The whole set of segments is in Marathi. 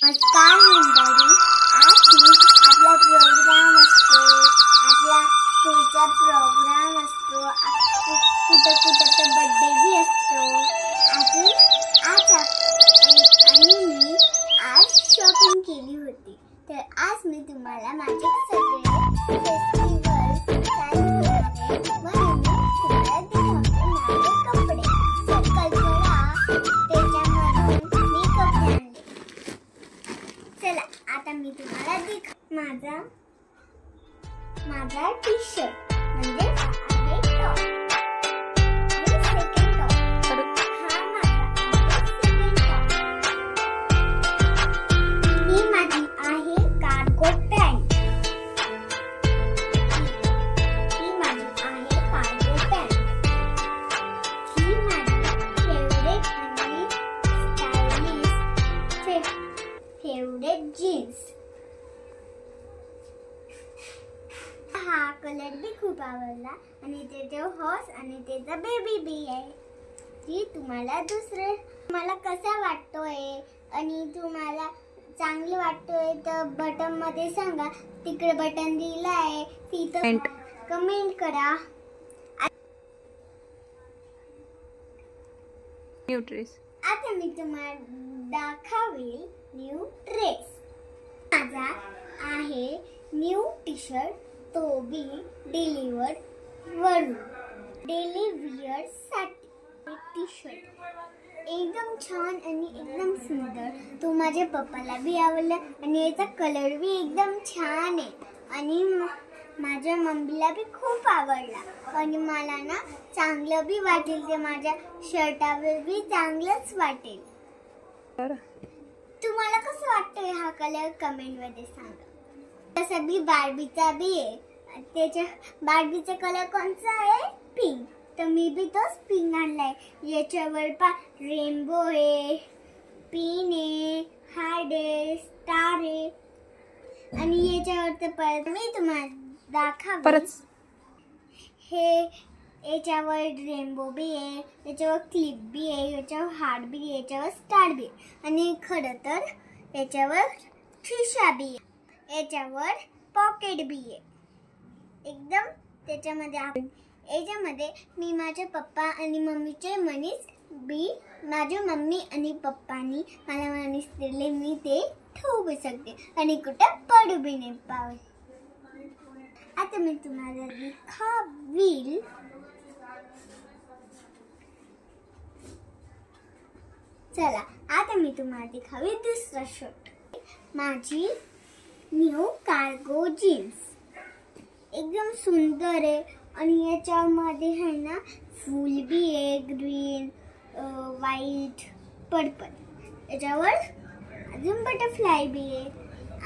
नमस्कार मंडळी, आज मी आपला प्रोग्राम असतो, आपला स्कूलचा प्रोग्राम असतो, कुठं तर बर्थडे भी असतो। आणि मी आज शॉपिंग केली होती। तर आज मी तुम्हाला माझे सगळे फेस्टिवल काय होणार आहे म्हणून तुम्हाला दाखवते माझे कपडे। सर्कल करा, त्याच्यामधून मी कपडे आणले। चला आता मी तुम्हाला माझा टी शर्ट म्हणजे आहे टॉप, हे सेकंड टॉप, हा माझा सेकंड टॉप। ही माझी आहे कार्गो पॅन्ट, ही माझी आहे कार्गो पॅन्ट, ही माझी फेवरेट आणि स्टायलिश फेवरेट जीन्स। हा कलर भी खूप आवडला आणि त्याचे हॉर्स आणि त्याचा बेबी भी आहे। ती तुम्हाला कसं वाटतोय आणि तुम्हाला चांगलं वाटतोय तर बटन मध्ये सांगा, तिकडे बटन दिलं आहे तिथं कमेंट करा। न्यू ड्रेस आता मी तुम्हाला दाखवेल न्यू ड्रेस। माझा आहे न्यू टी शर्ट, तो बी डिलिव्हर्ड वरून, डेली वेअर साठी टी शर्ट एकदम छान आणि एकदम सुंदर। तो माझ्या पप्पाला भी आवडला आणि याचा कलर भी एकदम छान आहे आणि माझ्या मम्मीला भी खूप आवडला आणि मला ना चांगलं भी वाटेल, ते माझ्या शर्टावर भी चांगलंच वाटेल। तुम्हाला कसं वाटतंय हा कलर कमेंट मध्ये सांगा। तसं भी बार्बीचा भी आहे, त्याच्या बार्बीचा कलर कोणता आहे? पिंक, तर मी भी तोच पिंक आणलाय। याच्यावर रेनबो आहे, पिन आहे, हार्ट आहे, स्टार आहे आणि याच्यावर तर मी तुम्हाला दाखवेन। हे याच्यावर रेनबो भी आहे, याच्यावर क्लिप भी आहे, याच्यावर हार्ट भी आहे, याच्यावर स्टार भी आहे आणि खरं तर याच्यावर खिशा भी आहे, याच्यावर पॉकेट भी आहे एकदम। याच्यामध्ये मी माझ्या पप्पा आणि मम्मीचे मनीस भी, माझ्या मम्मी आणि पप्पानी मला मनीस दिले, मी ते ठेवू शकते आणि कुठं पडू भी नाही पावे। आता मी तुम्हाला दाखवेल चला आता मी तुम्हाला दाखवेल दुसरा शर्ट, माझी न्यू कार्गो जीन्स एकदम सुंदर आहे आणि याच्यामध्ये आहे ना फूल भी आहे, ग्रीन, व्हाईट, पर्पल, याच्यावर अजून बटरफ्लाय भी आहे,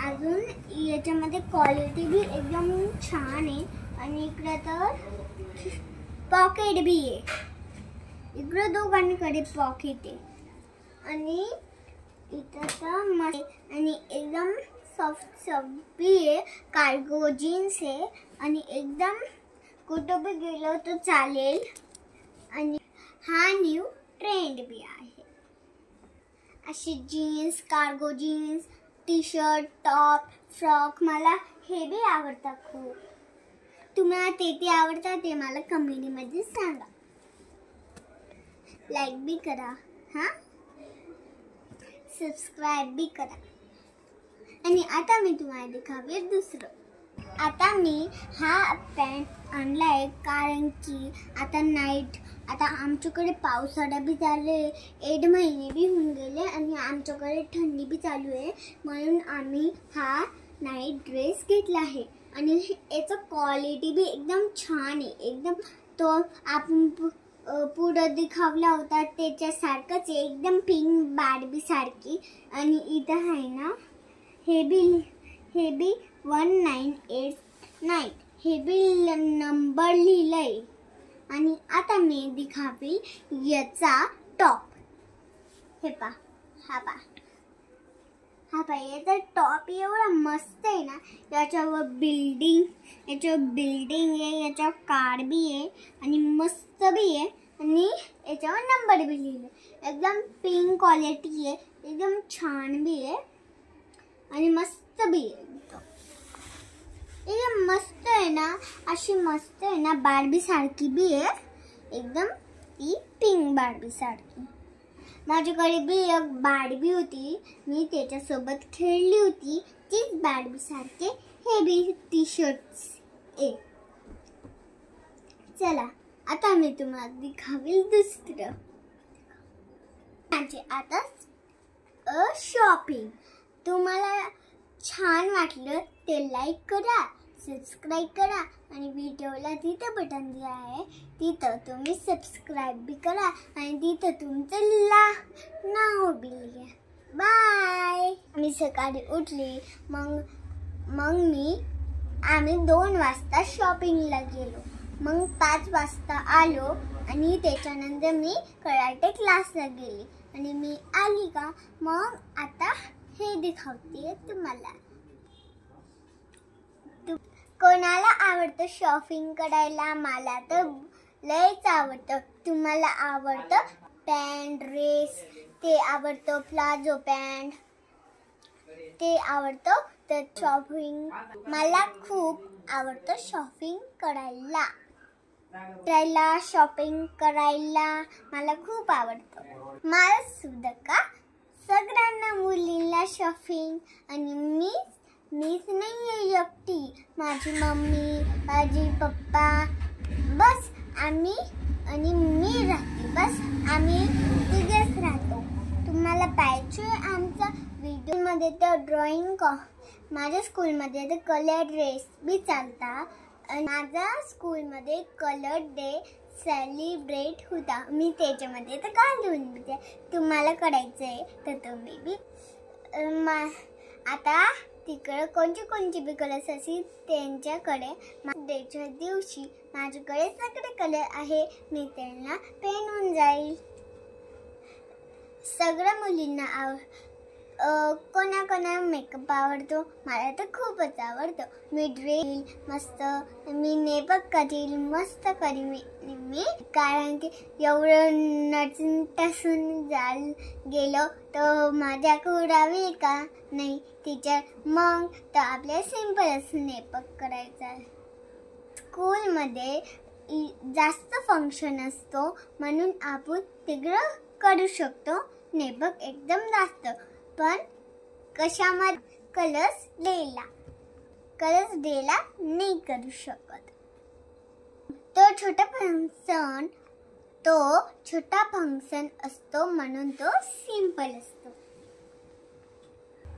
अजून याच्यामध्ये क्वालिटी भी एकदम छान आहे आणि इकडे तर पॉकेट भी आहे, इकडे दोघांकडे पॉकेट आहे आणि इथं तर मस्त आणि एकदम सॉफ्ट भी आहे, कार्गो जीन्स आहे आणि एकदम कुठं भी गेलो तर चालेल आणि हा न्यू ट्रेंड भी आहे। अशी jeans, cargo jeans, T shirt, top, frock मला हे भी आवडतात खूप। तुम्हाला ते आवडतात ते मला कमेंटमध्ये सांगा, लाईक भी करा, हा सबस्क्राईब भी करा। आणि आता मी तुम्हाला दाखवेल दुसरं। आता मी हा पॅन्ट आणलाय कारण की आता आमच्याकडे पावसाळा भी चालू आहे, 8 महिने भी होऊन गेले आणि आमच्याकडे थंडी भी चालू आहे, म्हणून आम्ही हा नाईट ड्रेस घेतला आहे आणि याचा क्वालिटी भी एकदम छान आहे एकदम। तो आपण पुढं दिखावला होता त्याच्यासारखंच आहे, एकदम पिंक बार्बी सारखी आणि इथं आहे ना हे बी 1989 हे बी नंबर लिहिलंय। आणि आता मी दिखावी याचा टॉप, हे पा हा याचा टॉप एवढा मस्त आहे ना, याच्यावर बिल्डिंग आहे, याच्यावर कार भी आहे आणि मस्त भी आहे आणि याच्यावर नंबर भी लिहिले, एकदम पिंक क्वालिटी आहे, एकदम छान भी आहे आणि मस्त बी येतो. एकदम मस्त आहे ना, अशी मस्त आहे ना, बार्बी सारखी बी आहे एकदम, ती पिंक बार्बी सारखी. माझ्याकडे बी एक बार्बी होती, मी त्याच्यासोबत खेळली होती, तीच बार्बी सारखे हे बी टी शर्ट्स आहे. चला आता मी तुम्हाला दिखावेल दुसरं. म्हणजे आता शॉपिंग. तुम्हाला छान वाटलं ते लाईक करा, सबस्क्राईब करा आणि व्हिडिओला तिथं बटन दिलं आहे तिथं तुम्ही सबस्क्राईब बी करा आणि तिथं तुमचं नाव बी लिहा. बाय. मी सकाळी उठली, मग आम्ही 2 वाजता शॉपिंगला गेलो, मग 5 वाजता आलो आणि त्याच्यानंतर मी कराटे क्लासला गेली आणि मी आली का मग आता हे दिखावते तुम्हाला. कोणाला आवडतं शॉपिंग करायला? मला तर लयच आवडतं. तुम्हाला आवडतं पॅन्ट ड्रेस, ते आवडतं प्लाझो पॅन्ट, ते आवडतं. तर शॉपिंग मला खूप आवडतं शॉपिंग करायला. शॉपिंग करायला मला खूप आवडतं. मला सुद्धा का सगळ्यांना मुलींना शॉपिंग. आणि मीच नाही आहे एकटी, माझी मम्मी, माझी पप्पा, बस आम्ही आणि मी राहते, बस आम्ही तिघेच राहतो. तुम्हाला पाहिजे आमचा व्हिडिओमध्ये तर ड्रॉइंग. माझ्या स्कूलमध्ये तर कलर ड्रेस बी चालता. माझ्या स्कूलमध्ये कलर डे सेलिब्रेट होता, मी त्याच्यामध्ये तर घालून द्या. तुम्हाला करायचं आहे तर तुम्ही बी आता तिकडे कोणते बी कलर्स असतील त्यांच्याकडे त्याच्या दिवशी माझ्याकडे सगळे कलर आहे, मी त्यांना पेनून जाईल. सगळ्या मुलींना कोणा मेकअप आवडतो, मला तर खूपच आवडतो. मी ड्रेस मस्त, मी मेकअप करील, मस्त करीन मी, कारण की एवढं नटून टसून गेलो तर मजा उडावी का नाही टीचर. मग तर आपल्याला सिंपलच मेकअप करायचा आहे. स्कूलमध्ये जास्त फंक्शन असतो म्हणून आपण तिकडं करू शकतो मेकअप एकदम जास्त. पण कशामध्ये कलर्स डेला नाही करू शकत. तो छोटा फंक्शन असतो म्हणून तो सिंपल असतो.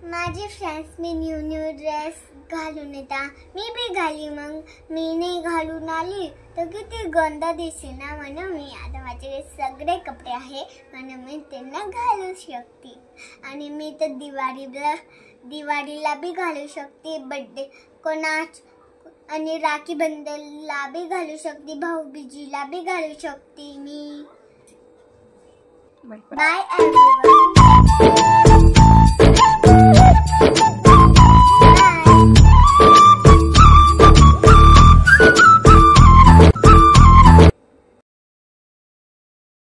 माझे फ्रेंड्स मी न्यू ड्रेस घालून येता, मी बी घाली, मग मी नाही घालून आली तर किती गंदा दिसेल ना, म्हणून मी आता माझे सगळे कपडे आहे म्हणून मी त्यांना घालू शकते. आणि मी तर दिवाळीला बी घालू शकते, बर्थडे आणि राखी बंधनला बी घालू शकते, भाऊबीजीला बी घालू शकते मी. Bye everyone.